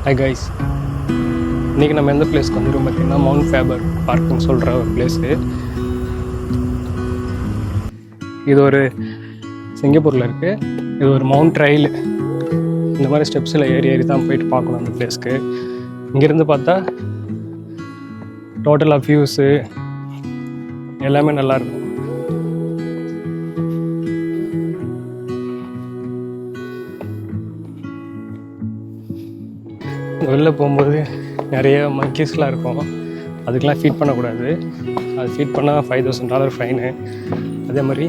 Hi guys, இன்றைக்கி நம்ம எந்த பிளேஸ்க்கு வந்துடும் பார்த்திங்கன்னா மவுண்ட் ஃபேபர் பார்க்குன்னு சொல்கிற ஒரு பிளேஸு. இது ஒரு சிங்கப்பூரில் இருக்குது. இது ஒரு மவுண்ட் ரயில். இந்த மாதிரி ஸ்டெப்ஸில் ஏறி தான் போயிட்டு பார்க்கணும் அந்த பிளேஸ்க்கு. இங்கேருந்து பார்த்தா டோட்டலாக வியூஸு எல்லாமே நல்லாயிருக்கும். வெளில போகும்போது நிறைய மங்கீஸ்லாம் இருக்கும். அதுக்கெலாம் ஃபீட் பண்ணக்கூடாது. அது ஃபீட் பண்ணால் $5,000 ஃபைனு. அதே மாதிரி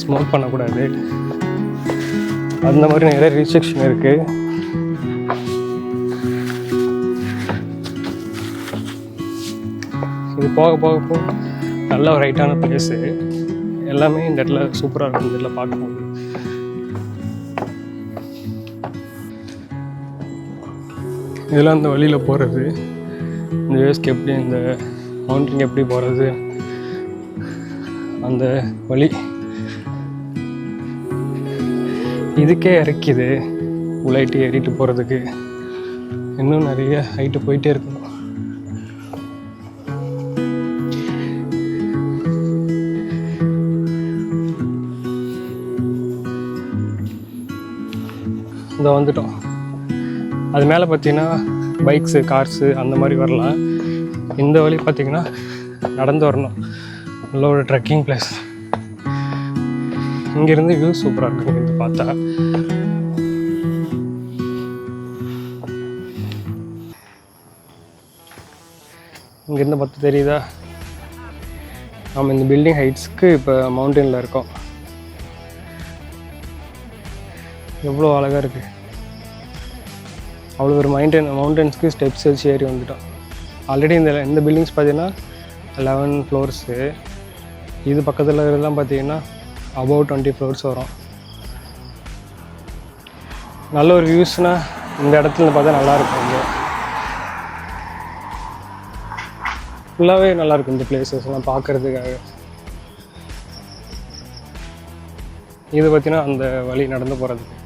ஸ்மோக் பண்ணக்கூடாது. அந்த மாதிரி நிறைய ரிஸ்ட்ரிக்ஷன் இருக்குது. இது போக போக நல்ல ஒரு ரைட்டான பிளேஸு. எல்லாமே இந்த இடத்துல சூப்பராக இருக்கும். இந்த இடத்துல பார்க்கும்போது இதெல்லாம் அந்த வழியில் போகிறது, இந்த வேஸ்க்கு எப்படி இந்த மவுண்டிங் எப்படி போகிறது, அந்த வழி இதுக்கே இறக்கிது. உழைட்டு ஏறிட்டு போகிறதுக்கு இன்னும் நிறைய ஹைட்டு போயிட்டே இருக்கணும். இதை வந்துட்டோம். அது மேலே பார்த்தீங்கன்னா பைக்ஸு, கார்ஸு அந்த மாதிரி வரலாம். இந்த வழி பார்த்திங்கன்னா நடந்து வரணும். நல்ல ஒரு ட்ரெக்கிங் பிளேஸ். இங்கேருந்து வியூ சூப்பராக இருக்கும். இது பார்த்தா இங்கேருந்து பார்த்து தெரியுதா, நம்ம இந்த பில்டிங் ஹைட்ஸ்க்கு இப்போ மவுண்டனில் இருக்கோம். எவ்வளோ அழகாக இருக்குது. அவ்வளோ ஒரு மவுண்டன்ஸ்க்கு ஸ்டெப்ஸ் வச்சு ஏறி வந்துட்டோம். ஆல்ரெடி இந்த பில்டிங்ஸ் பார்த்தீங்கன்னா 11 ஃப்ளோர்ஸு. இது பக்கத்தில் இருக்கிறதெல்லாம் பார்த்தீங்கன்னா அபவ் 20 ஃப்ளோர்ஸ் வரும். நல்ல ஒரு வியூஸ்னால் இந்த இடத்துல பார்த்தா நல்லாயிருக்கும். இங்கே ஃபுல்லாகவே நல்லாயிருக்கும் இந்த பிளேசஸ்லாம் பார்க்குறதுக்காக. இது பார்த்தீங்கன்னா அந்த வழி நடந்து போகிறதுக்கு.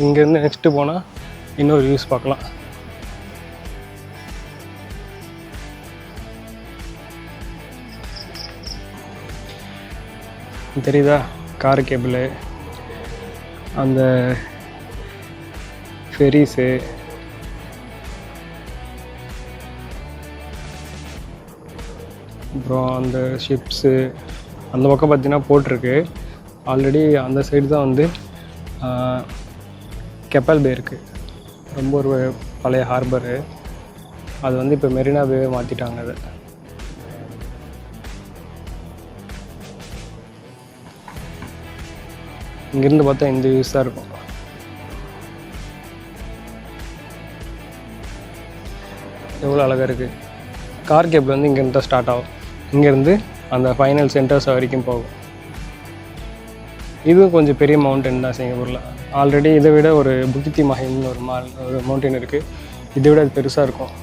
இங்கேருந்து நெக்ஸ்ட்டு போனால் இன்னொரு வியூஸ் பார்க்கலாம். தெரியுதா கார் கேபிள், அந்த ஃபெரிஸு, அப்புறம் அந்த ஷிப்ஸு அந்த பக்கம் பார்த்தீங்கன்னா போட்டிருக்கு. ஆல்ரெடி அந்த சைடு தான் வந்து கெப்பல் பே இருக்குது. ரொம்ப ஒரு பழைய ஹார்பரு. அது வந்து இப்போ மெரினா பே மாற்றிட்டாங்க. அதை இங்கேருந்து பார்த்தா இந்த வியூஸ் தான் இருக்கும். எவ்வளோ அழகாக இருக்குது. கார் கேபிள் வந்து இங்கேருந்து தான் ஸ்டார்ட் ஆகும். இங்கேருந்து அந்த ஃபைனல் சென்டர்ஸ் வரைக்கும் போகும். இதுவும் கொஞ்சம் பெரிய மவுண்டன் தான் சிங்கப்பூரில். ஆல்ரெடி இதை விட ஒரு புக்கித்தி மஹின்னு ஒரு மவுண்டன் இருக்குது. இதை விட அது பெருசாக இருக்கும்.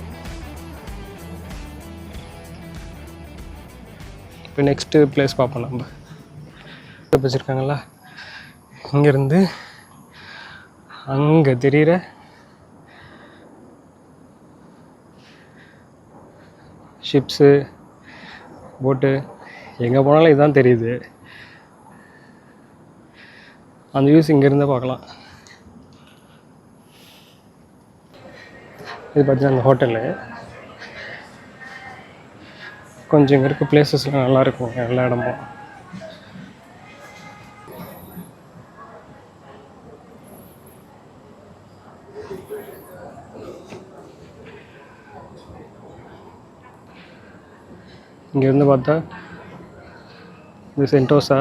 இப்போ நெக்ஸ்ட்டு பிளேஸ் பார்ப்போம். நம்ம வச்சுருக்காங்களா, இங்கேருந்து அங்கே தெரிகிற ஷிப்ஸு, போட்டு எங்கே போனாலும் இதுதான் தெரியுது. அந்த வியூஸ் இங்கேருந்து பார்க்கலாம். இது பார்த்தீங்கன்னா அந்த ஹோட்டலு. கொஞ்சம் இங்கே இருக்க பிளேசஸ்லாம் நல்லாயிருக்கும். எல்லா இடமும் இங்கேருந்து பார்த்தா இந்த சென்டோசா,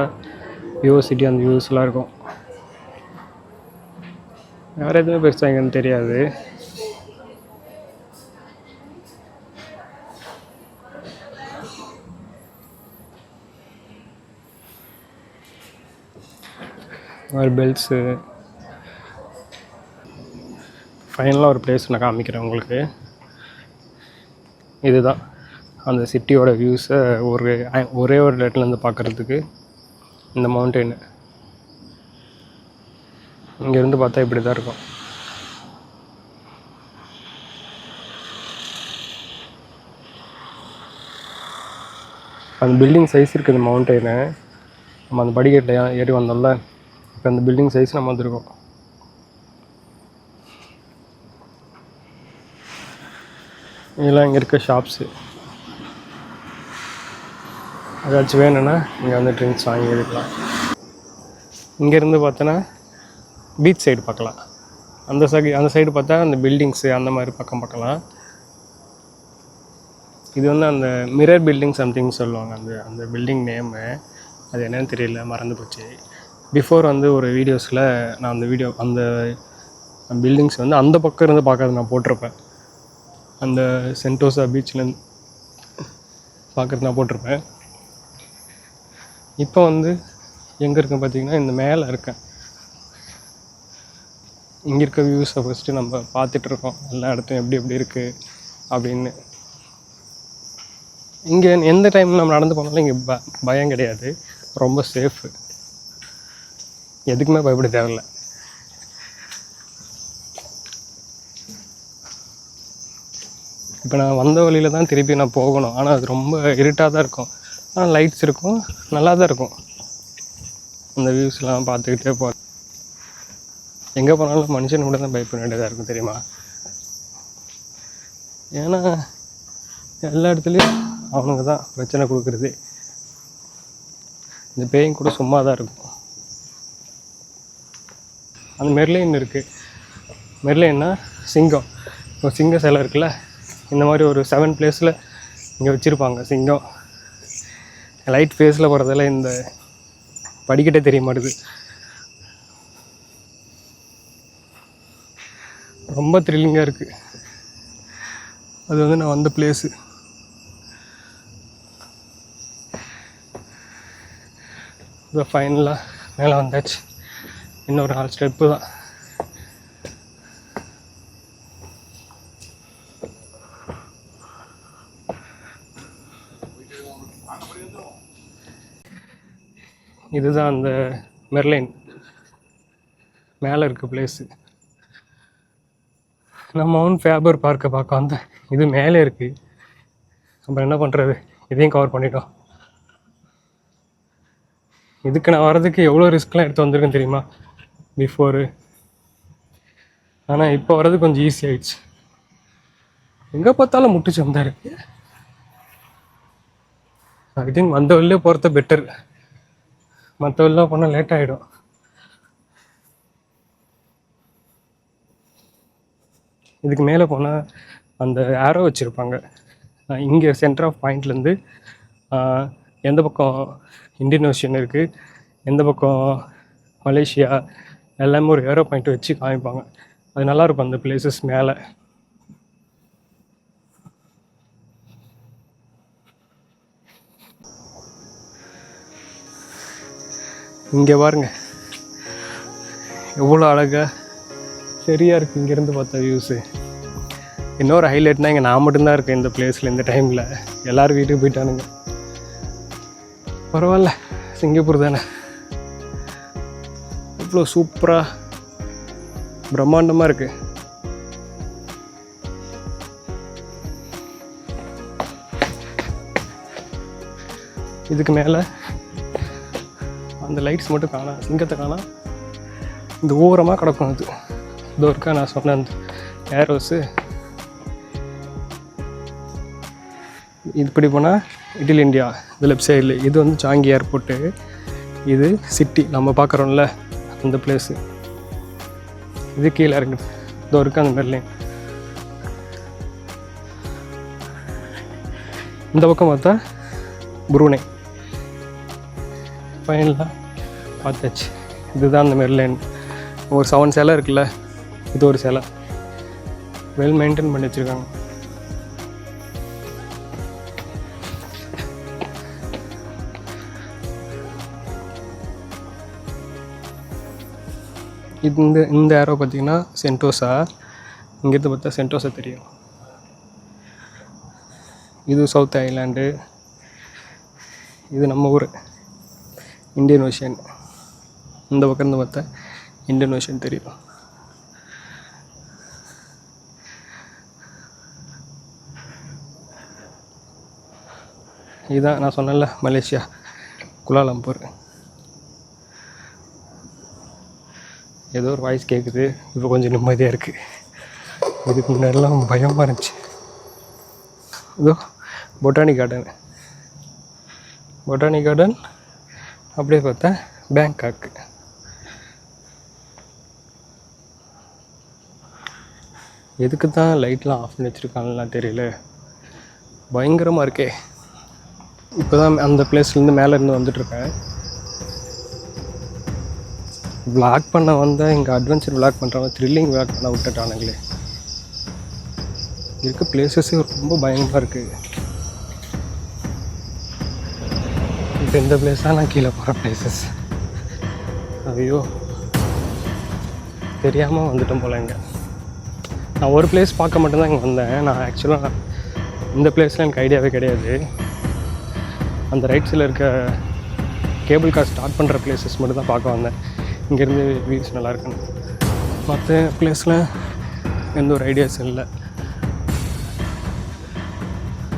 விவோ சிட்டி, அந்த வியூஸ்லாம் இருக்கும். வேறு எதுவுமே பெருசாக இங்கேருந்து தெரியாது. பெல்ஸு. ஃபைனலாக ஒரு பிளேஸ் நான் காமிக்கிறேன் உங்களுக்கு. இதுதான் அந்த சிட்டியோட வியூஸை ஒரே ஒரு இடத்துலேருந்து பார்க்குறதுக்கு இந்த மவுண்டெயின். இங்கேருந்து பார்த்தா இப்படி தான் இருக்கும். அந்த பில்டிங் சைஸ் இருக்குது மவுண்டெயினு. நம்ம அந்த படிக்கட்டில் ஏறி வந்தோம்ல, இப்போ அந்த பில்டிங் சைஸ் நம்ம வந்துருக்கோம். இதெல்லாம் இங்கே இருக்க ஷாப்ஸு. ஏதாச்சும் வேணும்னா இங்கே வந்து ட்ரிங்க்ஸ் வாங்கி எடுக்கலாம். இங்கேருந்து பார்த்தோன்னா பீச் சைடு பார்க்கலாம். அந்த சைடு பார்த்தா அந்த பில்டிங்ஸு அந்த மாதிரி பக்கம் பார்க்கலாம். இது வந்து அந்த மிரர் பில்டிங் சம்திங் சொல்லுவாங்க. அந்த பில்டிங் நேமு அது என்னன்னு தெரியல, மறந்து போச்சு. பிஃபோர் வந்து ஒரு வீடியோஸில் நான் அந்த பில்டிங்ஸ் வந்து அந்த பக்கம் இருந்து பார்க்கறது நான் போட்டிருப்பேன். அந்த சென்டோசா பீச்லேருந்து பார்க்குறது நான் போட்டிருப்பேன். இப்போ வந்து எங்கே இருக்கேன் பார்த்தீங்கன்னா, இந்த மேலே இருக்கேன். இங்கே இருக்க வியூஸை ஃபஸ்ட்டு நம்ம பார்த்துட்ருக்கோம், எல்லா இடத்தையும் எப்படி எப்படி இருக்குது அப்படின்னு. இங்கே எந்த டைமில் நம்ம நடந்து போனாலும் இங்கே பயம் கிடையாது, ரொம்ப சேஃபு, எதுக்குமே பயப்பட தேவையில்ல. இப்போ நான் வந்த வழியில் தான் திருப்பி நான் போகணும், ஆனால் அது ரொம்ப இருட்டாக தான் இருக்கும். ஆனால் லைட்ஸ் இருக்கும், நல்லா தான் இருக்கும். அந்த வியூஸ்லாம் பார்த்துக்கிட்டே போகிறேன். எங்கே போனாலும் மனுஷன் கூட தான் பயப்பட வேண்டியதாக இருக்கும் தெரியுமா. ஏன்னா எல்லா இடத்துலையும் அவனுங்க தான் பிரச்சனை கொடுக்குறது. இந்த பேயும் கூட சும்மா தான் இருக்கும். அந்த மெர்லைன் இருக்குது. மெர்லைன்னா சிங்கம். இப்போ சிங்க சிலை இருக்குல்ல, இந்த மாதிரி ஒரு 7 பிளேஸில் இங்கே வச்சுருப்பாங்க சிங்கம். லைட் ஃபேஸில் போகிறதால இந்த படிக்கட்டே தெரிய மாட்டுது. ரொம்ப த்ரில்லிங்காக இருக்குது. அது வந்து நான் வந்த பிளேஸு. இப்போ ஃபைனலாக மேலே வந்தாச்சு. இன்னொரு 4 ஸ்டெப்பு தான். இதுதான் அந்த மெர்லைன் மேலே இருக்க பிளேஸு. நான் மவுண்ட் ஃபேபர் பார்க்கை பார்க்க வந்தேன். இது மேலே இருக்குது. அப்புறம் என்ன பண்ணுறது, இதையும் கவர் பண்ணிட்டோம். இதுக்கு நான் வர்றதுக்கு எவ்வளோ ரிஸ்க்லாம் எடுத்து வந்திருக்கேன் தெரியுமா பிஃபோரு. ஆனால் இப்போ வர்றது கொஞ்சம் ஈஸி ஆகிடுச்சு. எங்கே பார்த்தாலும் முட்டுச்சம் தான் இருக்குது. ஐ திங்க் வந்த வழியிலே போகிறத பெட்டர். மற்ற வழிலாம் போனால் லேட் ஆகிடும். இதுக்கு மேலே போனால் அந்த ஆரோ வச்சுருப்பாங்க. இங்கே சென்டர் ஆஃப் பாயிண்ட்லேருந்து எந்த பக்கம் இந்தியன் ஓஷன் இருக்குது, எந்த பக்கம் மலேசியா, எல்லாமே ஒரு ஏரோ பாயிண்ட் வச்சு காமிப்பாங்க. அது நல்லாயிருக்கும் அந்த பிளேசஸ் மேலே. இங்கே பாருங்க எவ்வளோ அழகாக சரியாக இருக்குது இங்கேருந்து பார்த்தா வியூஸு. இன்னொரு ஹைலைட்னால் இங்கே நான் மட்டும்தான் இருக்கேன் இந்த பிளேஸில். இந்த டைமில் எல்லோரும் வீட்டுக்கு போயிட்டானுங்க. பரவாயில்ல, சிங்கப்பூர் தானே. இவ்வளோ சூப்பராக பிரம்மாண்டமாக இருக்குது. இதுக்கு மேலே அந்த லைட்ஸ் மட்டும் காணா, சிங்கத்தை காணா. இந்த ஓரமாக கிடக்கும். அது இதோ இருக்கா நான் சொன்ன அந்த ஏரோஸு. இப்படி போனால் இட்டில் இந்தியா, இது லெஃப்ட் சைடில். இது வந்து சாங்கி ஏர்போர்ட்டு. இது சிட்டி நம்ம பார்க்குறோம்ல அந்த பிளேஸு. இது கீழே இருக்குது. இதோ இருக்குது அந்த மெர்லைன். இந்த பக்கம் பார்த்தா புரூனை. ஃபைனலாக பார்த்தாச்சு. இதுதான் அந்த மெர்லைன். ஒரு 7 சிலை இருக்குல்ல, இது ஒரு சிலை. வெல் மெயின்டைன் பண்ணி வச்சுருக்காங்க. இந்த ஏரோ பார்த்திங்கன்னா சென்டோசா. இங்கேருந்து பார்த்தா சென்டோசா தெரியும். இது சவுத் ஐலாண்டு. இது நம்ம ஊர் இந்தியன் ஓஷன். இந்த பக்கம் இருந்து பார்த்தா இந்தியன் ஓஷன் தெரியும். இதுதான் நான் சொன்னேன்ல மலேசியா குலாலம்பூர். ஏதோ ஒரு வாய்ஸ் கேட்குது, இப்போ கொஞ்சம் நிம்மதியாக இருக்குது. இதுக்கு முன்னாடிலாம் பயமாக இருந்துச்சு. இதோ பொட்டானிக் கார்டன் அப்படியே பார்த்தா பேங்காக். எதுக்கு தான் லைட்லாம் ஆஃப் பண்ணி வச்சுருக்காங்கலாம் தெரியல, பயங்கரமாக இருக்கே. இப்போ தான் அந்த பிளேஸ்லேருந்து மேலேருந்து வந்துட்டுருக்கேன். விளாக் பண்ண வந்தால் இங்கே அட்வென்ச்சர் விளாக் பண்ணுறவங்க த்ரில்லிங் விளாக் பண்ண விட்டுட்டானுங்களே. இருக்க பிளேசஸே ரொம்ப பயங்கரமாக இருக்குது. இப்போ இந்த பிளேஸ் தான் நான் கீழே போகிற பிளேசஸ். ஐயோ தெரியாமல் வந்துட்டோம் போல. இங்கே நான் ஒரு பிளேஸ் பார்க்க மட்டும்தான் இங்கே வந்தேன். நான் ஆக்சுவலாக இந்த பிளேஸில் எனக்கு ஐடியாவே கிடையாது. அந்த ரைட் சைடில் இருக்க கேபிள் கார் ஸ்டார்ட் பண்ணுற பிளேசஸ் மட்டும் தான் பார்க்க வந்தேன். இங்கேருந்து வியூஸ் நல்லாயிருக்குன்னு. மற்ற பிளேஸில் எந்த ஒரு ஐடியாஸும் இல்லை.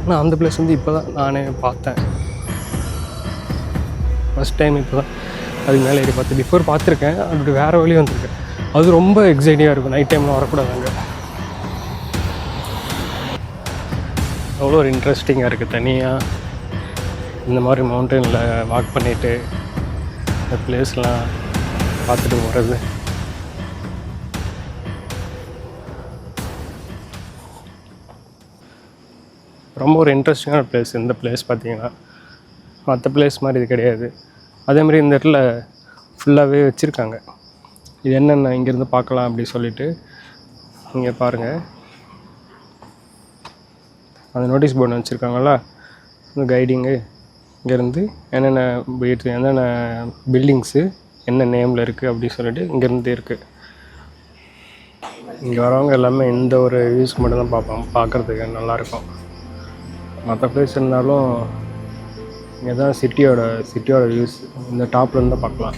ஆனால் அந்த பிளேஸ் வந்து இப்போ தான் நானே பார்த்தேன், ஃபஸ்ட் டைம் இப்போ தான் அதுக்கு மேலே ஏறி பார்த்து. பிஃபோர் பார்த்துருக்கேன், அப்படி வேறு வழியும் வந்திருக்கேன். அது ரொம்ப எக்ஸைட்டிங்காக இருக்கும். நைட் டைமில் வரக்கூடாது அங்கே. அவ்வளோ ஒரு இன்ட்ரெஸ்டிங்காக இருக்குது. தனியாக இந்த மாதிரி மவுண்டனில் வாக் பண்ணிவிட்டு இந்த பிளேஸ்லாம் பார்த்துட்டு போகிறது ரொம்ப ஒரு இன்ட்ரெஸ்டிங்கான பிளேஸ். இந்த பிளேஸ் பார்த்திங்கன்னா மற்ற பிளேஸ் மாதிரி இது கிடையாது. அதேமாதிரி இந்த இடத்துல ஃபுல்லாகவே வச்சுருக்காங்க. இது என்னென்ன இங்கேருந்து பார்க்கலாம் அப்படி சொல்லிவிட்டு இங்கே பாருங்கள், அந்த நோட்டீஸ் போர்டு வச்சுருக்காங்களா, இந்த கைடிங்கு. இங்கேருந்து என்னென்ன என்னென்ன பில்டிங்ஸு என்ன நேமில் இருக்குது அப்படி சொல்லிட்டு இங்கேருந்து இருக்குது. இங்கே வரவங்க எல்லாமே இந்த ஒரு வியூஸ்க்கு மட்டும்தான் பார்ப்பாங்க, பார்க்குறதுக்கு நல்லாயிருக்கும். மற்ற பிளேஸ் இருந்தாலும் இங்கே தான் சிட்டியோட வியூஸ் இந்த டாப்லேருந்து தான் பார்க்கலாம்.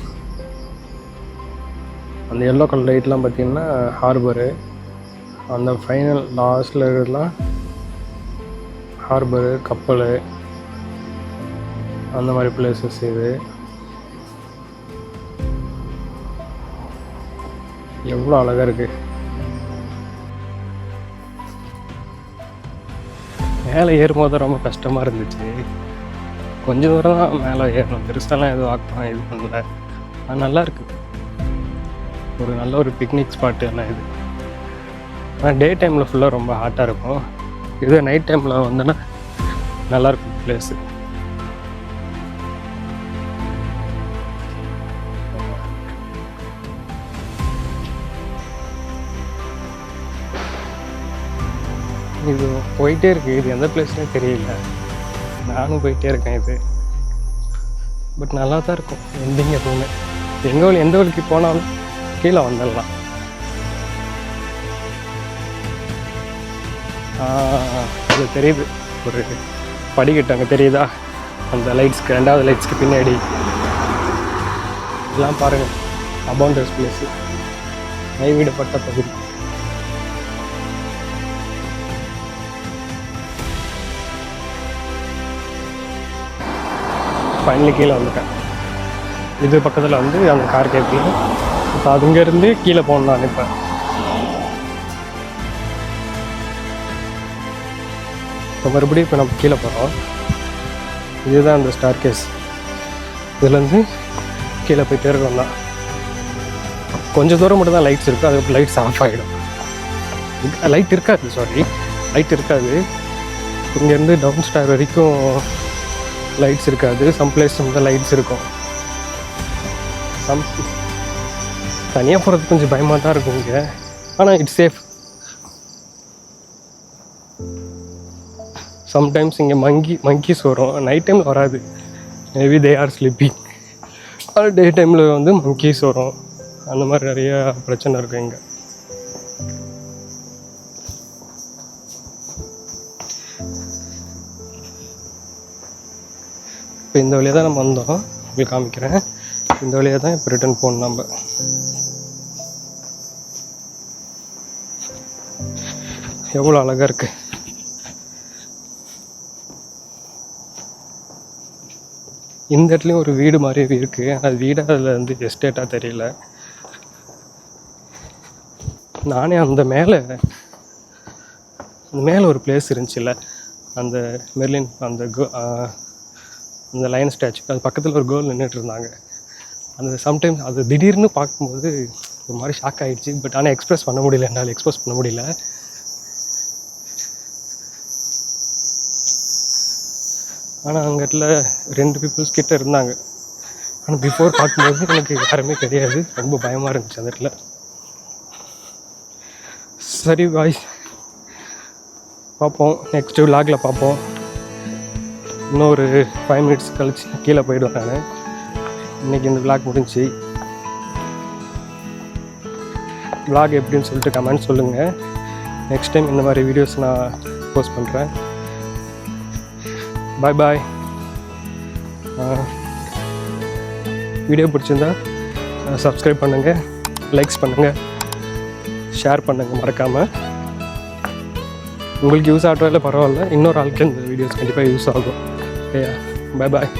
அந்த எல்லோ கலர் லைட்லாம் பார்த்திங்கன்னா ஹார்பரு, அந்த ஃபைனல் லாஸ்ட்டில் இருக்கிறதுலாம் ஹார்பரு, கப்பல், அந்த மாதிரி பிளேசஸ். இது எவ்வளோ அழகாக இருக்குது. மேலே ஏறும்போது ரொம்ப கஷ்டமாக இருந்துச்சு. கொஞ்சம் தூரம் தான் மேலே ஏறணும், பெருசாலாம் எதுவும் வாக்கலாம் இது பண்ணல. அது நல்லாயிருக்கு, ஒரு நல்ல ஒரு பிக்னிக் ஸ்பாட்டு எல்லாம் இது. ஆனால் டே டைமில் ஃபுல்லாக ரொம்ப ஹாட்டாக இருக்கும். இதே நைட் டைமில் வந்தோன்னா நல்லாயிருக்கும் பிளேஸு. இது போயிட்டே இருக்குது. இது எந்த பிளேஸ்னே தெரியல, நானும் போயிட்டே இருக்கேன். இது பட் நல்லா தான் இருக்கும். எண்டிங் எதுவுமே எந்த வழிக்கு போனாலும் கீழே வந்துடலாம். அது தெரியுது, ஒரு படிக்கட்டு அங்கே தெரியுதா, அந்த லைட்ஸ்க்கு, ரெண்டாவது லைட்ஸ்க்கு பின்னாடி இதெல்லாம் பாருங்கள். அபவுண்டர்ஸ் பிளேஸு, கைவிடப்பட்ட பகுதி. ஃபைனலி கீழே வந்துட்டேன். இது பக்கத்தில் வந்து அந்த கார் கேட்கல. இப்போ அதுங்கேருந்து கீழே போகணும். நான் இப்போ மறுபடியும் இப்போ நம்ம கீழே போகிறோம். இதுதான் அந்த ஸ்டார் கேஸ். இதுலேருந்து கீழே போய்ட்டே இருக்கோம் தான். கொஞ்சம் தூரம் மட்டும் தான் லைட்ஸ் இருக்குது, அதுக்கப்புறம் லைட்ஸ் ஆஃப் ஆகிடும். லைட் இருக்காது. இங்கேருந்து டவுன் ஸ்டார் வரைக்கும் லைட்ஸ் இருக்காது. சம் பிளேஸ் தான் லைட்ஸ் இருக்கும். தனியாக போகிறது கொஞ்சம் பயமாக தான் இருக்கும் இங்கே, ஆனால் இட்ஸ் சேஃப். சம்டைம்ஸ் இங்கே மங்கீஸ் வரும். நைட் டைமில் வராது, மேபி தே ஆர் ஸ்லீப்பிங். ஆனால் டே டைமில் வந்து மங்கீஸ் வரும். அந்த மாதிரி நிறையா பிரச்சனை இருக்குது இங்கே. இப்போ இந்த வழியாக தான் நம்ம வந்தோம், உங்களுக்கு காமிக்கிறேன். இந்த வழியாக தான் இப்போ ரிட்டர்ன் போகணும் நம்ம. எவ்வளோ அழகாக இருக்குது. இந்த இடத்துலையும் ஒரு வீடு மாதிரி இருக்குது. அது வீடாக அதில் வந்து எஸ்டேட்டாக தெரியல. நானே அந்த மேலே ஒரு பிளேஸ் இருந்துச்சுல்ல, அந்த மெர்லின் அந்த லைன் ஸ்டாச்சு, அது பக்கத்தில் ஒரு கேர்ள் நின்றுட்டு இருந்தாங்க. அந்த சம்டைம்ஸ் அது திடீர்னு பார்க்கும்போது ஒரு மாதிரி ஷாக் ஆகிடுச்சு. பட் ஆனால் எக்ஸ்பிரஸ் பண்ண முடியல, என்னால் எக்ஸ்பிரஸ் பண்ண முடியல. ஆனால் அங்கட்டில் 2 பீப்புள்ஸ் கிட்ட இருந்தாங்க. ஆனால் பிஃபோர் பார்க்கும்போது எனக்கு யாருமே தெரியாது. ரொம்ப பயமாக இருந்துச்சு அந்த இடத்துல. சரி வாய்ஸ், பார்ப்போம், நெக்ஸ்ட்டு விலாகில் பார்ப்போம். இன்னொரு 5 மினிட்ஸ் கழிச்சு கீழே போயிடுவேன் நான். இன்றைக்கி இந்த விலாக் முடிஞ்சு. விலாக் எப்படின்னு சொல்லிட்டு கமெண்ட் சொல்லுங்கள். நெக்ஸ்ட் டைம் இந்த மாதிரி வீடியோஸ் நான் போஸ்ட் பண்ணுறேன். பாய் பாய். வீடியோ பிடிச்சிருந்தா சப்ஸ்கிரைப் பண்ணுங்கள், லைக்ஸ் பண்ணுங்கள், ஷேர் பண்ணுங்கள் மறக்காமல். உங்களுக்கு யூஸ் ஆகிறதுல பரவாயில்ல, இன்னொரு ஆளுக்கு இந்த வீடியோஸ் கண்டிப்பாக யூஸ் ஆகும். பாய் பாய்.